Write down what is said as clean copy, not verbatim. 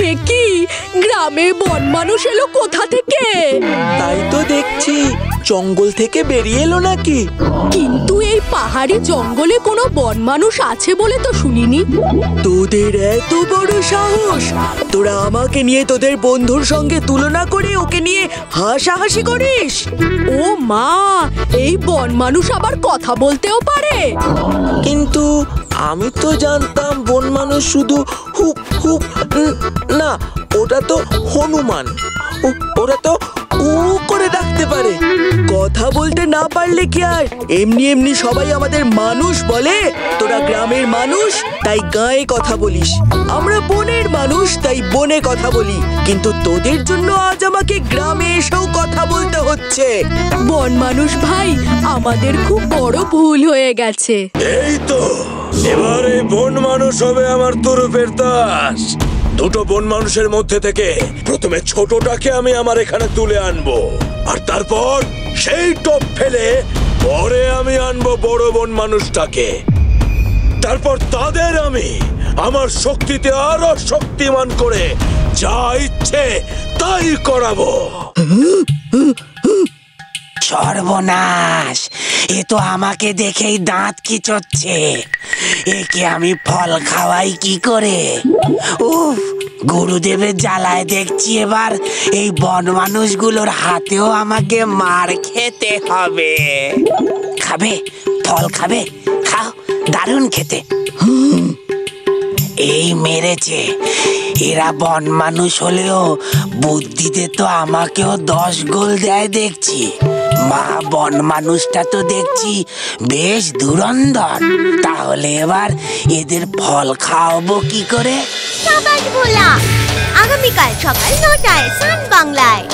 এ কি গ্রামে বন মানুষ এলো কোথা থেকে? তাই তো দেখছি, জঙ্গল থেকে বেরিয়ে এলো নাকি? কিন্তু এই পাহাড়ি জঙ্গলে কোনো বন মানুষ আছে বলে তো শুনিনি। তোদের এত বড় সাহস! তোরা আমাকে নিয়ে তোদের বন্ধুর সঙ্গে তুলনা করে ওকে নিয়ে হাসাহাসি করিস? ও মা, এই বন মানুষ আবার কথা বলতেও পারে? কিন্তু আমি তো জানতাম বন মানুষ শুধু হুপ হুপ, না ওটা তো হনুমান, ওরা তো উ করে ডাকতে পারে। কথা বলতে না পারলে কি আর এমনি এমনি সবাই আমাদের মানুষ বলে? তোরা গ্রামের মানুষ তাই গায়ে কথা বলিস, আমরা বনের মানুষ তাই বনে কথা বলি, কিন্তু তোদের জন্য আজ আমাকে গ্রামে এসেও কথা বলতে হচ্ছে। বন মানুষ ভাই, আমাদের খুব বড় ভুল হয়ে গেছে। এই তো এবারে বন মানুষ হবে আমার তরফের দাস। দুটো বন মানুষের মধ্যে থেকে প্রথমে ছোটটাকে আমি আমার এখানে তুলে আনবো, আর তারপর সেই টপ ফেলে পরে আমি আনবো বড় বন মানুষটাকে। তারপর তাদের আমি আমার শক্তিতে আরো শক্তিমান করে যা ইচ্ছে তাই করাবো। সর্বনাশ, এ তো আমাকে দেখেই দাঁত খিঁচোচ্ছে। একে আমি ফল খাওয়াই কি করে? উফ, গুরুদেবের জ্বালায় দেখছি এবার এই বন মানুষগুলোর হাতেও আমাকে মার খেতে হবে। খাবে? ফল খাবে? খাও, দারুণ খেতে। এই মেরেছে। এরা বন মানুষ হলেও বুদ্ধিতে তো আমাকেও 10 গোল দেয় দেখছি। মা বন মানুষটা তো দেখছি বেশ ধুরন্ধর। তাহলে এবার এদের ফল খাওয়াবো কি করে? সবাই ভোলা আগামীকাল সকাল 9টায় সান বাংলায়।